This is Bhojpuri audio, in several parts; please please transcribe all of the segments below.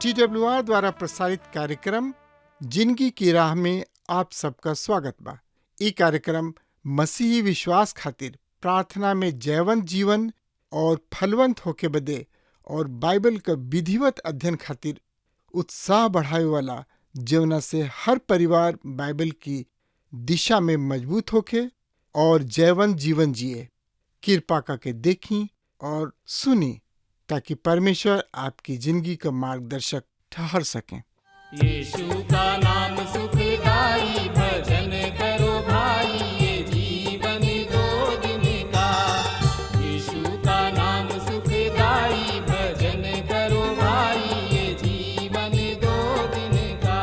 TWR द्वारा प्रसारित कार्यक्रम जिंदगी की राह में आप सबका स्वागत बा। ई कार्यक्रम मसीही विश्वास खातिर प्रार्थना में जयवंत जीवन और फलवंत होके बदे और बाइबल का विधिवत अध्ययन खातिर उत्साह बढ़ावे वाला, जवना से हर परिवार बाइबल की दिशा में मजबूत होके और जयवंत जीवन जिए। कृपा करके देखी और सुनी ताकि परमेश्वर आपकी जिंदगी का मार्गदर्शक ठहर सकें। यीशु का नाम सुखदाई, भजन करो भाई, ये जीवन दो दिन का। यीशु का नाम सुखदाई, भजन करो भाई, ये जीवन दो दिन का।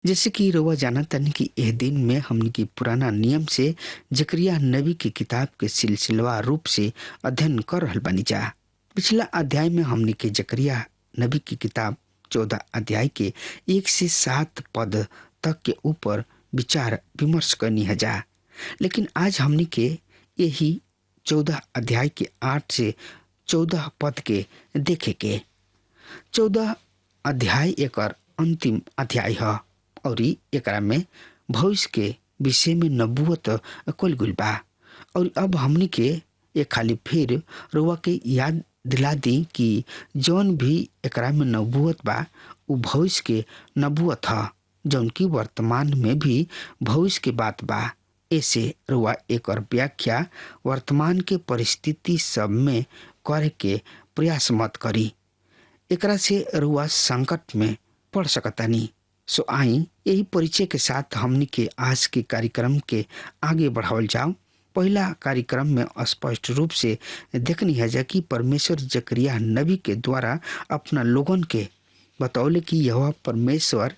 जैसे कि रउआ जानत तनी कि एह दिन में हमनी की पुराना नियम से जकरिया नबी की किताब के सिलसिलेवार रूप से अध्ययन कर रहल बानी जा। पिछला अध्याय में हमनी के जकरिया नबी की किताब 14 अध्याय के 1 से 7 पद तक के ऊपर विचार विमर्श करनी है जा। लेकिन आज हमनी के यही 14 अध्याय के 8 से 14 पद के देखे के। 14 अध्याय एक अंतिम अध्याय है और एकरा में भविष्य के विषय में नबूवत कल गुल बा। और अब हमनी के एक खाली फिर रुआ के याद दिला दी कि जौन भी एकरा में नबूवत बा उ भविष्य के नबूवत है, जौन की वर्तमान में भी भविष्य के बात बा। ऐसे रुआ एक और व्याख्या वर्तमान के परिस्थिति सब में करे के प्रयास मत करी, एकरा से रुआ संकट में पड़ सकतानी। सो आई यही परिचय के साथ हमनी के आज के कार्यक्रम के आगे बढ़ावल जाओ। पहला कार्यक्रम में स्पष्ट रूप से देखनी है जा कि परमेश्वर जकरिया नबी के द्वारा अपना लोगन के बतौले कि यह परमेश्वर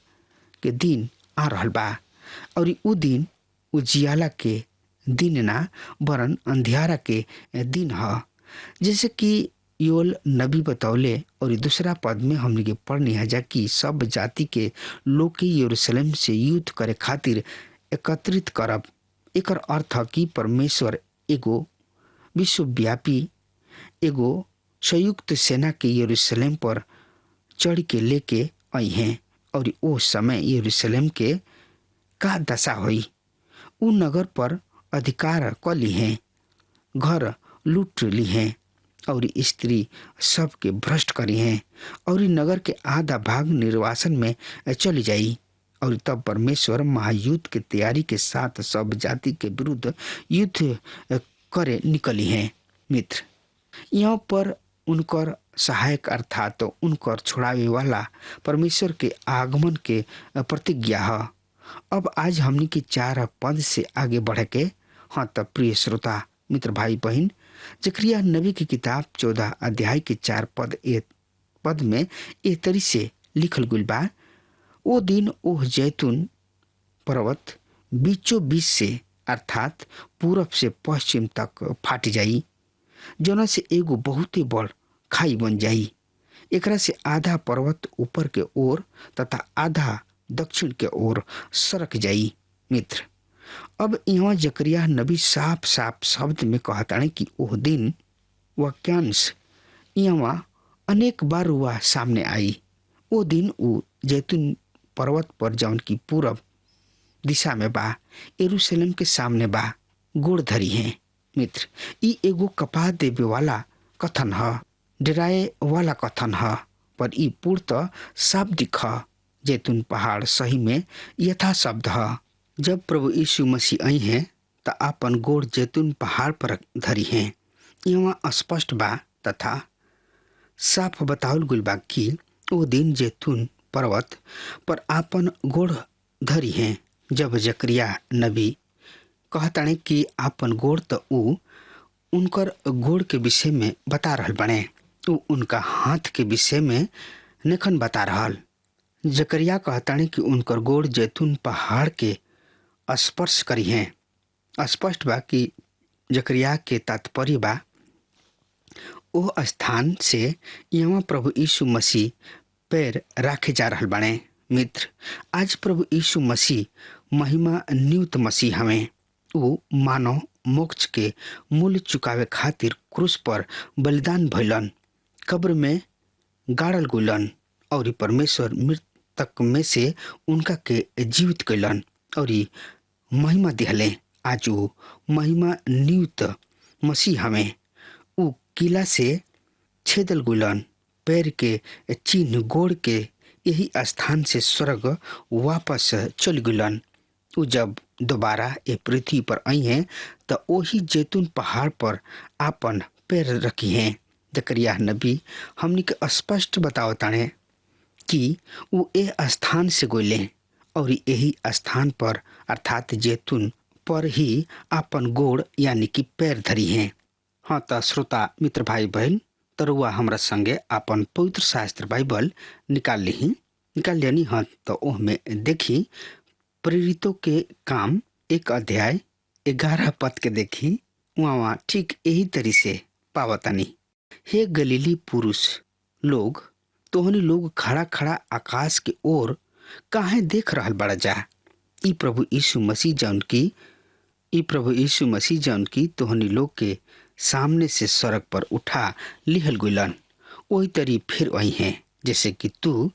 के दिन आ रहल बा और उ दिन उजियाला के दिन ना वरन अंधियारा के दिन है। जैसे कि योल नबी बतौले और दूसरा पद में हमने के पढ़नी है जा कि सब जाति के लोग के यरूशलेम से युद्ध करे खातिर एकत्रित करब। एकर अर्थ है कि परमेश्वर एगो विश्वव्यापी एगो संयुक्त सेना के यरूशलेम पर चढ़ के लेके आई हैं और वो समय यरूशलेम के का दशा हुई। उ नगर पर अधिकार क ली हैं, घर लूट ली हैं और स्त्री सबके भ्रष्ट करी हैं और नगर के आधा भाग निर्वासन में चली जाई। और तब परमेश्वर महायुद्ध के तैयारी के साथ सब जाति के विरुद्ध युद्ध करे निकली हैं। मित्र, यहाँ पर उनकर सहायक अर्थात तो उनकर छुड़ावे वाला परमेश्वर के आगमन के प्रतिज्ञा है। अब आज हमनी के 4 पद से आगे बढ़ के, हाँ तब प्रिय श्रोता मित्र भाई बहन, जकरिया नबी की किताब 14 अध्याय के 4 पद में ए तरी से लिखल गुल बा, ओ दिन ओह जैतून पर्वत बीचों बीच से अर्थात पूरब से पश्चिम तक फाट जाई, जोना से एगो बहुत ही बड़ खाई बन जाई। एकरा से आधा पर्वत ऊपर के ओर तथा आधा दक्षिण के ओर सरक जाई। मित्र, अब यहाँ जकरिया नबी साफ साफ शब्द में कहताने कि ओह दिन वाक्यांश यहाँ अनेक बार हुआ सामने आई। वो दिन वो जैतून पर्वत पर जौन की पूरब दिशा में बा, यरूशलेम के सामने बा, गोड़ धरी है। मित्र, ई एगो कपा देवे वाला कथन है, डराए वाला कथन है, पर ई पूर्णतः शाब्दिक है। जैतून पहाड़ सही में यथा शब्द है। जब प्रभु यीशु मसीह आई हैं तो अपन गोड़ जैतून पहाड़ पर धरी हैं। यहाँ स्पष्ट बा तथा साफ बतावल गुल बा कि वो दिन जैतून पर्वत पर आपन गोड़ धरी हैं। जब जकरिया नबी कहताने कि आपन गोड़ तो ऊ उनकर गोड़ के विषय में बता रहल बने, ऊ उनका हाथ के विषय में नेखन बता रहल। जकरिया कहताने कि उनकर गोड़ जैतून पहाड़ के स्पर्श करी हैं। स्पष्ट बा कि जकरिया के तात्पर्य बा ओ स्थान से यहाँ प्रभु यीशु मसीह पैर राखे जा रहल बने। मित्र, आज प्रभु यीशु मसीह महिमा नियुक्त मसीह हमें। वो मानव मोक्ष के मूल्य चुकावे खातिर क्रूस पर बलिदान भइलन, कब्र में गाड़ल गुलन और परमेश्वर मृतक में से उनका के जीवित कैलन और महिमा दिहले। आज वो महिमा नियुक्त मसीह हमें। ऊ किला से छेदल गुलन, पैर के चिन्ह गोड़ के यही स्थान से स्वर्ग वापस चल गुलन। ऊ जब दोबारा ये पृथ्वी पर आई हैं तो वही जैतून पहाड़ पर आपन पैर रखी हैं। जकरिया नबी हमनी के स्पष्ट बतावताने कि वो ए स्थान से गोले और यही स्थान पर अर्थात जैतून पर ही आपन गोड़ यानी कि पैर धरी हैं। हाँ तो श्रोता मित्र भाई बहन, तरुआ हमरा संगे आपन पवित्र शास्त्र बाइबल निकाल लेनी। हाँ तो ओह में देखी प्रेरितों के काम 1 अध्याय 11 पद के देखी। वहाँ ठीक यही तरी से पावतानी, हे गलीली पुरुष लोग, तोहनी लोग खड़ा खड़ा आकाश के ओर काहे देख रहल बड़ा जा। ई प्रभु यीशु मसीह जौन की तोहनी लोग के सामने से सड़क पर उठा लिहल गुलन, वही तरी फिर वही है जैसे कि तू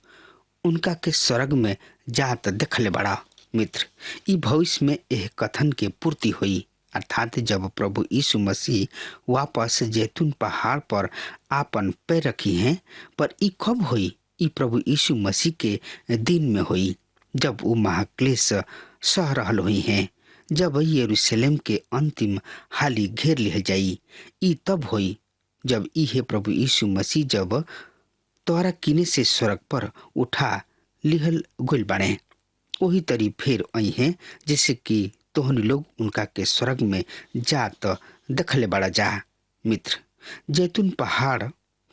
उनका के स्वर्ग में जात देखले बड़ा। मित्र, ई भविष्य में यह कथन के पूर्ति हुई, अर्थात जब प्रभु यीशु मसीह वापस जैतून पहाड़ पर आपन पैर रखी हैं। पर ई कब हुई? ई प्रभु यीशु मसीह के दिन में हुई, जब वो महाक्लेश सह रहल हुई हैं, जब यरूशलेम के अंतिम हाली घेर लिहल जाई। ई तब हुई जब इहे प्रभु यीशु मसीह जब तोरा किने से स्वर्ग पर उठा लिहल गुल बने, वही तरी फिर आई हैं जैसे कि तोहनी लोग उनका के स्वर्ग में जात दखले बड़ा जा। मित्र, जैतून पहाड़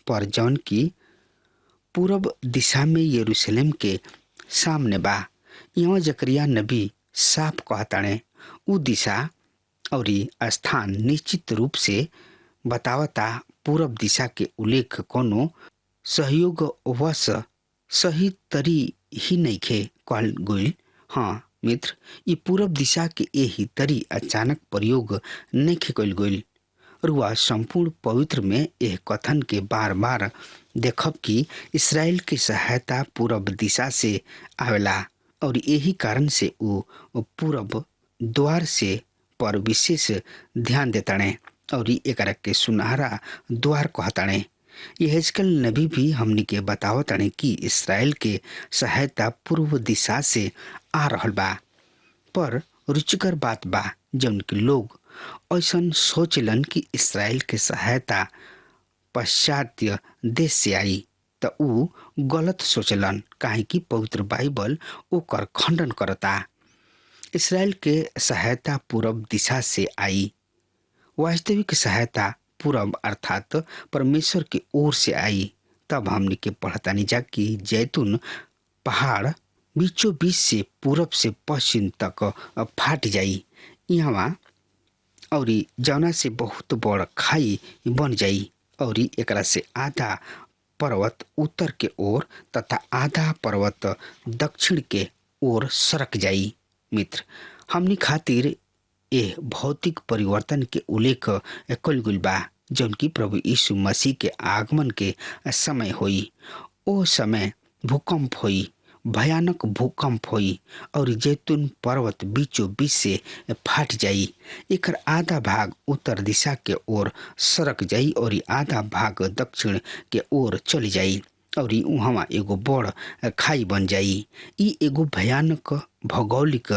पर जौन की पूरब दिशा में यरूशलेम के सामने बा, यहाँ जकरिया नबी साफ कहताने उ दिशा और स्थान निश्चित रूप से बतावता। पूरब दिशा के उल्लेख कोनो सहयोग वश सही तरी ही नहीं खे कहल गइल। हाँ मित्र, ये पूरब दिशा के यही तरी अचानक प्रयोग नहीं खे कइल गइल। रुआ संपूर्ण पवित्र में यह कथन के बार बार देखब कि इसराइल की सहायता पूरब दिशा से आवेला और यही कारण से वो पूरब द्वार से पर विशेष ध्यान देताने और एकरा के सुनहरा द्वार कहताने। यहेजकेल नबी भी हमनी के बतावताने कि इसराइल के सहायता पूर्व दिशा से आ रहल बा। पर रुचिकर बात बा जौन कि लोग ऐसन सोचलन कि इसराइल के सहायता पाश्चात्य देश से आई, तो ऊ गलत सोचलन, काहे कि पवित्र बाइबल ओकर खंडन करता। इसराइल के सहायता पूरब दिशा से आई, वास्तविक सहायता पूरब अर्थात परमेश्वर की ओर से आई। तब हमने के पढ़तानी जा कि जैतून पहाड़ बीचों बीच से पूरब से पश्चिम तक फाट जाई यहाँ और जौना से बहुत बड़ खाई बन जाई और एकरा से आधा पर्वत उत्तर के ओर तथा आधा पर्वत दक्षिण के ओर सरक जाई। मित्र, हमनी खातिर ए भौतिक परिवर्तन के उल्लेख कल गुल बा जौन की प्रभु यीशु मसीह के आगमन के समय होई। ओ समय भूकंप होई, भयानक भूकंप होई और जैतून पर्वत बीचों बीच से फाट जाई। एकर आधा भाग उत्तर दिशा के ओर सरक जाई और आधा भाग दक्षिण के ओर चली जाई और वहाँ एगो बड़ खाई बन जाई। ई एगो भयानक भौगोलिक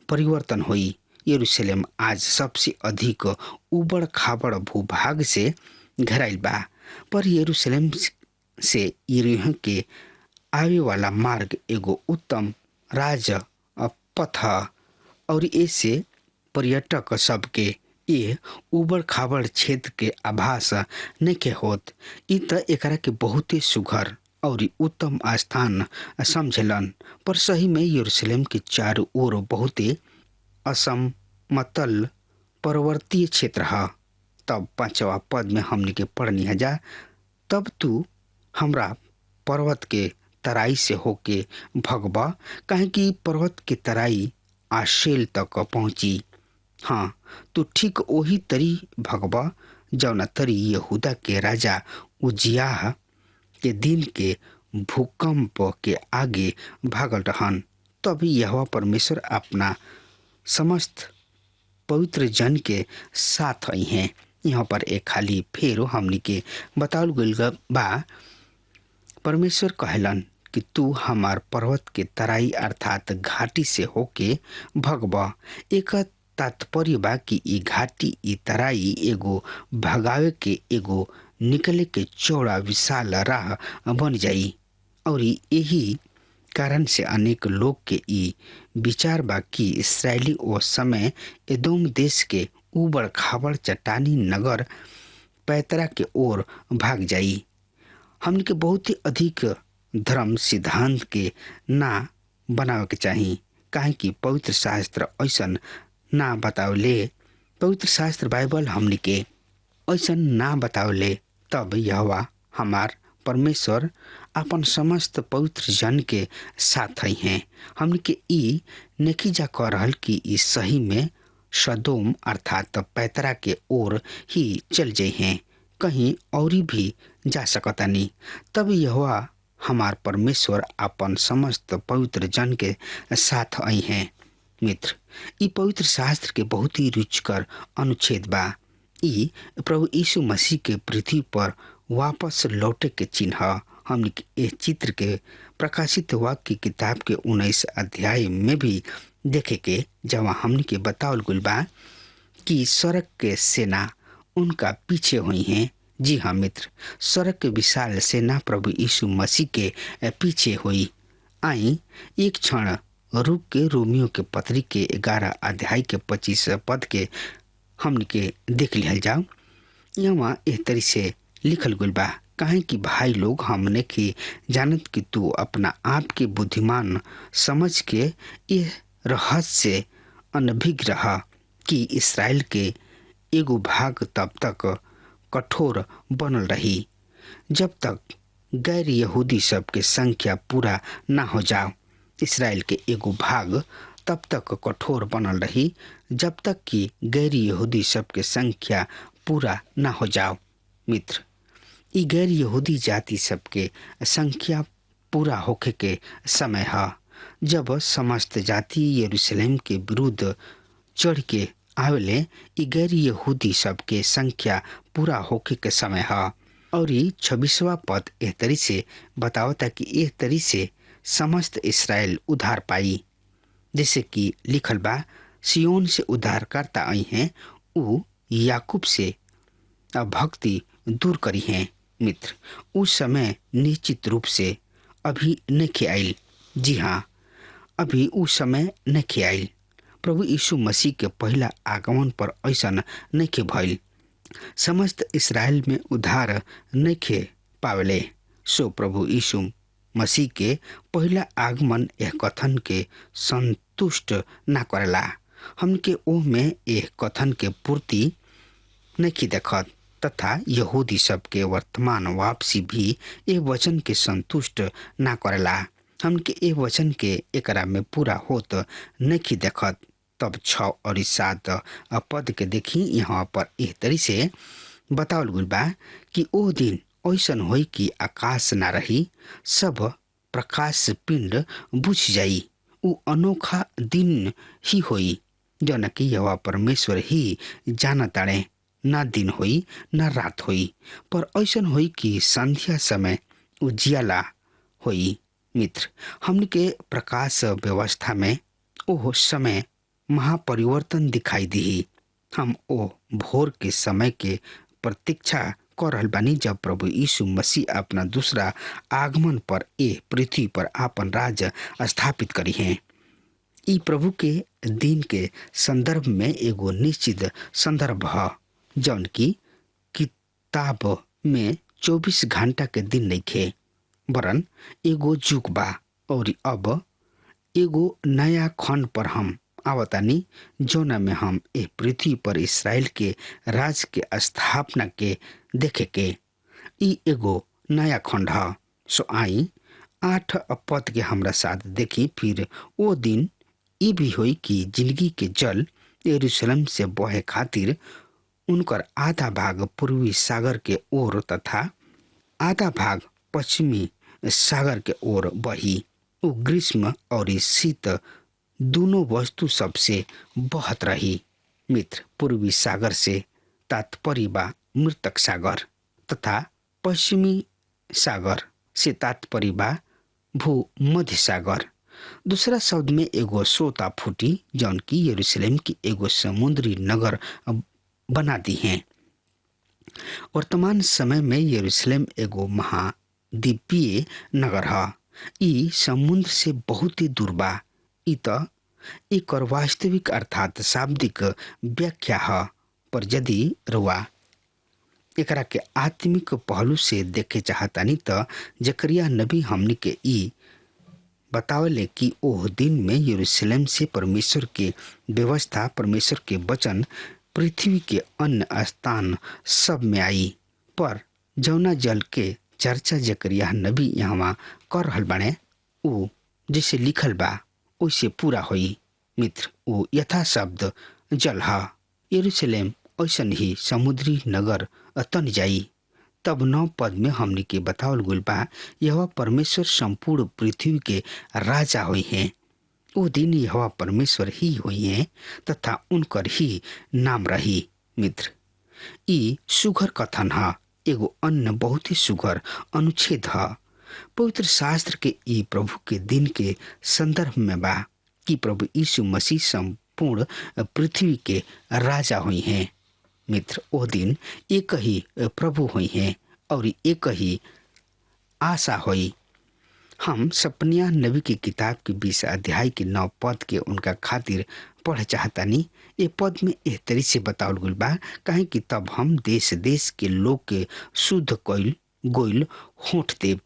परिवर्तन होई। यरूशलेम आज सबसे अधिक उबड़ खाबड़ भूभाग से घेराइल बा, पर यरूशलेम से यरीहो के आवे वाला मार्ग एगो उत्तम राज पथ और ऐसे पर्यटक सबके ये उबड़ खाबड़ क्षेत्र के आभास नहीं होत। इ त एकरा के बहुते सुघर और उत्तम स्थान समझलन, पर सही में यरूशलेम के चारों ओर बहुते असमतल पर्वतीय क्षेत्र है। तब 5वां पद में हमने के पढ़नी है जा, तब तू हमरा पर्वत के तराई से होके भगबा, काहे कि पर्वत के तराई आशेल तक पहुंची। हाँ, तू ठीक वही तरी भगबा जौना तरी यहूदा के राजा उजियाह के दिन के भूकंप के आगे भागल रहन। तब यहोवा परमेश्वर अपना समस्त पवित्र जन के साथ आई हैं। यहाँ पर एक खाली फेरो हमनी के बताउल गइल बा। परमेश्वर कहलन कि तू हमार पर्वत के तराई अर्थात घाटी से होके भगबा। एक तात्पर्य बा कि ई घाटी ई तराई एगो भगावे के एगो निकले के चौड़ा विशाल राह बन जाई और यही कारण से अनेक लोग के ई विचार बा कि इसराइली ओ समय एदोम देश के उबड़ खाबड़ चट्टानी नगर पैतरा के ओर भाग जाई। हमने के बहुत ही अधिक धर्म सिद्धांत के ना बनावे के चाहिए, काहे कि पवित्र शास्त्र ऐसन ना बतावले। पवित्र शास्त्र बाइबल हमने के ऐसन ना बतावले। तब यहोवा हमार परमेश्वर अपन समस्त पवित्र जन के साथ ही हैं। हमने के ई नेखीजा कह रहल कि ई सही में सदोम अर्थात पैतरा के ओर ही चल जाए हैं, कहीं और भी जा सकता नहीं। तब यहोवा हमार परमेश्वर अपन समस्त पवित्र जन के साथ आई हैं। मित्र, ई पवित्र शास्त्र के बहुत ही रुचिकर अनुच्छेद बा। ई प्रभु यीशु मसीह के पृथ्वी पर वापस लौटे के चिन्ह हमने इस चित्र के प्रकाशित वाक्य किताब के 19 अध्याय में भी देखे के, जहाँ हमने के बतावल गुल बा कि स्वर्ग के सेना उनका पीछे हुई हैं। जी हाँ मित्र, स्वर्ग के विशाल सेना प्रभु यीशु मसीह के पीछे हुई। आई एक क्षण रुक के रोमियो के पत्री के 11 अध्याय के 25 पद के हमने के देख लिया जाओ। यहाँ एक तरी से लिखल गुल बा, काहे कि भाई लोग हमने की जानत कि तू अपना आप के बुद्धिमान समझ के ये रहस्य से अनभिज्ञ रहा कि इसराइल के एगो भाग तब तक कठोर बनल रही जब तक गैर यहूदी सब के संख्या पूरा ना हो जाओ। इसराइल के एगो भाग तब तक कठोर बनल रही जब तक कि गैर यहूदी सब के संख्या पूरा ना हो जाओ। मित्र, ई गैर यहूदी जाति सब के संख्या पूरा होखे के समय है जब समस्त जाति यरूशलेम के विरुद्ध चढ़ के आवेले। ई गैर यहूदी सब के संख्या पूरा होके के समय है। और 26वां पद एह तरी से बतावता कि एह तरी से समस्त इसराइल उद्धार पाई, जैसे कि लिखल बा, सियोन से उद्धारकर्ता आई हैं, उ याकूब से भक्ति दूर करी हैं। मित्र, उस समय निश्चित रूप से अभी नहीं आयल। जी हाँ, अभी उस समय नहीं आयल। प्रभु यीशु मसीह के पहला आगमन पर ऐसा नहीं भइल। समस्त इसराइल में उद्धार नइखे पावले। सो प्रभु यीशु मसीह के पहला आगमन यह कथन के संतुष्ट ना करेला। हमके ओह में यह कथन के पूर्ति नहीं देखत तथा यहूदी सब के वर्तमान वापसी भी ये वचन के संतुष्ट ना करेला। हमके ये वचन के एकरा में पूरा होत नहीं देखत। तब 6 और 7 पद के देखी यहाँ पर एह तरी से बतावल गइल बा कि ओ दिन ऐसन होई कि आकाश ना रही, सब प्रकाश पिंड बुझ जाई। उ अनोखा दिन ही होई जौन कि यहोवा परमेश्वर ही जानताड़े। ना दिन होई ना रात होई, पर ऐसन होई कि संध्या समय उजियाला होई। मित्र, हमन के प्रकाश व्यवस्था में ओह समय महापरिवर्तन दिखाई दी। हम ओ भोर के समय के प्रतीक्षा कर रहल बानी जब प्रभु यीशु मसीह अपना दूसरा आगमन पर ए पृथ्वी पर आपन राज स्थापित करी हैं। ई प्रभु के दिन के संदर्भ में एगो निश्चित संदर्भ है जौन की किताब में 24 घंटा के दिन नइखे, वरन एगो जुग बा। और अब एगो नया खंड पर हम आवतानी जौना में हम ए पृथ्वी पर इसराइल के राज के स्थापना के देखे के। ई एगो नया खंड है। सो आई 8 पद के हमरा साथ देखी। फिर वो दिन ई भी होई कि जिंदगी के जल यरूशलेम से बहे खातिर उनकर आधा भाग पूर्वी सागर के ओर तथा आधा भाग पश्चिमी सागर के ओर बही। वो ग्रीष्म और शीत दोनों वस्तु सबसे बहत रही। मित्र, पूर्वी सागर से तात्पर्य बा मृतक सागर तथा पश्चिमी सागर से तात्पर्य बा भूमध्य सागर। दूसरा शब्द में एगो सोता फूटी जौन की यरूशलेम की एगो समुद्री नगर बना दी है। वर्तमान समय में यरूशलेम एगो महाद्वीपीय नगर है। ई समुद्र से बहुत ही दूर बा। ई त एक वास्तविक अर्थात शाब्दिक व्याख्या है, पर यदि रुआ एकरा के आत्मिक पहलू से देखे चाहतानी त जकरिया नबी हमनी के ई बतावले कि ओह दिन में यरूशलेम से परमेश्वर के व्यवस्था, परमेश्वर के वचन पृथ्वी के अन्य स्थान सब में आई। पर जौना जल के चर्चा जकरिया नबी यहाँ कर रहल बाने उ जैसे लिखल बा वैसे पूरा होई। मित्र, वो यथा शब्द जल है। यरूशलेम ऐसन ही समुद्री नगर तन जाई। तब 9 पद में हमने के बतावल गुल बा यह परमेश्वर संपूर्ण पृथ्वी के राजा हुई हैं। वो दिन यह परमेश्वर ही हुई हैं तथा उनकर ही नाम रही। मित्र, ई सुघर कथन है। एगो अन्य बहुत ही सुघर अनुच्छेद है। पवित्र शास्त्र के ई प्रभु के दिन के संदर्भ में बा कि प्रभु यीशु मसीह संपूर्ण पृथ्वी के राजा हुई हैं। मित्र, वो दिन एक ही प्रभु हुई हैं और एक ही आशा हुई। हम सपनिया नबी की किताब के 20 अध्याय के 9 पद के उनका खातिर पढ़ चाहतानी। ये पद में एह तरी से बतावल गइल बा काहे कि तब हम देश देश के लोग के शुद्ध कइल गोइल होठ देव,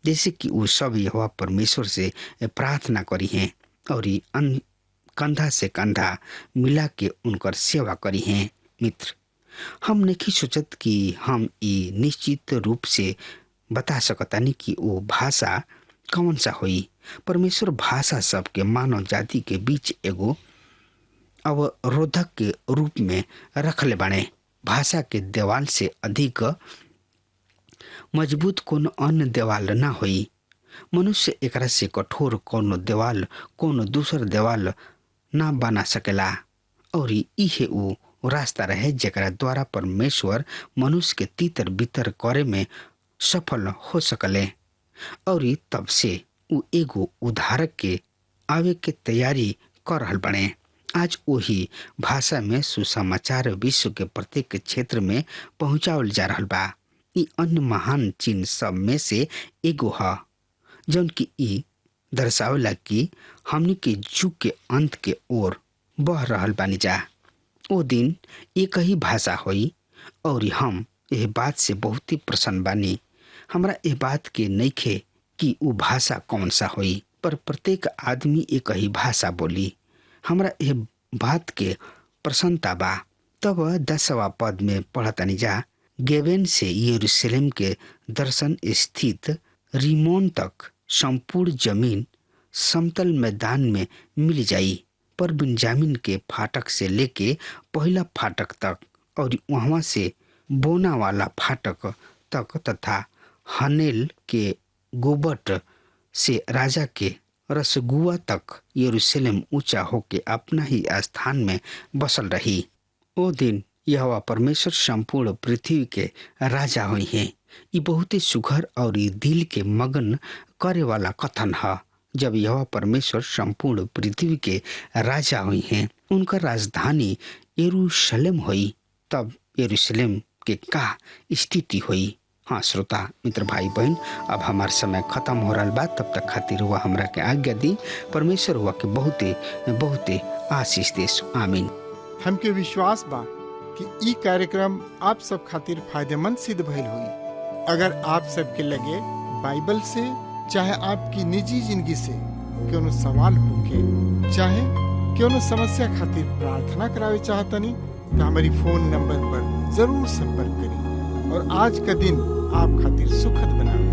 जैसे कि वो सब यहोवा परमेश्वर से प्रार्थना करी हैं और कंधा से कंधा मिला के उनकर सेवा करी हैं। मित्र, हम नहीं सोचत कि हम ई निश्चित रूप से बता सकतानी कि वो भाषा कौन सा हुई। परमेश्वर भाषा सबके मानव जाति के बीच एगो अवरोधक के रूप में रखले बाने। भाषा के देवाल से अधिक मजबूत कोनो अन्य देवाल ना हुई। मनुष्य एकरा से कठोर कोनो देवाल कोनो दूसर देवाल ना बना सकेला और इहे उ रास्ता रहे जेकरा द्वारा परमेश्वर मनुष्य के तीतर बितर करे में सफल हो सकले। और तब से उ एगो उद्धारक के आवे के तैयारी कर रहल बने। आज वही भाषा में सुसमाचार विश्व के प्रत्येक क्षेत्र में पहुंचावल जा रहल बा। ई अन्य महान चिन्ह सब में से एगो है जौन की ई दर्शावला कि हमनी के जुग के अंत के ओर बह रहल बानी जा। ओ दिन एक ही भाषा होई और हम यह बात से बहुत ही प्रसन्न बानी। हमरा यह बात के नइखे कि उ भाषा कौन सा होई, पर प्रत्येक आदमी एक ही भाषा बोली। हमरा यह बात के प्रसन्नता बा। तब 10वां पद में पढ़तनी जा, गेबेन से यरूशलेम के दर्शन स्थित रिमोन तक संपूर्ण जमीन समतल मैदान में मिल जाई, पर बिन्जामिन के फाटक से लेके पहला फाटक तक और वहां से बोना वाला फाटक तक तथा हनेल के गोबट से राजा के रसगुआ तक यरूशलेम ऊंचा होके अपना ही स्थान में बसल रही। ओ दिन यहोवा परमेश्वर संपूर्ण पृथ्वी के राजा हुई है। ये बहुत ही सुघर और ये दिल के मगन करे वाला कथन है। जब यहोवा परमेश्वर संपूर्ण पृथ्वी के राजा हुई हैं, उनका राजधानी यरूशलेम हुई, तब यरूशलेम के का स्थिति हुई। हाँ श्रोता मित्र भाई बहन, अब हमार समय खत्म हो रहा बा। तब तक खातिर हुआ हमरा के आज्ञा दी। परमेश्वर हुआ के बहुते आशीष देस। आमीन। हमके विश्वास बा कि ई कार्यक्रम आप सब खातिर फायदेमंद सिद्ध भइल हुई। अगर आप सबके लगे बाइबल से चाहे आपकी निजी जिंदगी से कोनो सवाल होके चाहे कोनो समस्या खातिर प्रार्थना करावे चाहतनी तो हमारी फोन नंबर पर जरूर संपर्क करें और आज का दिन आप खातिर सुखद बनावे।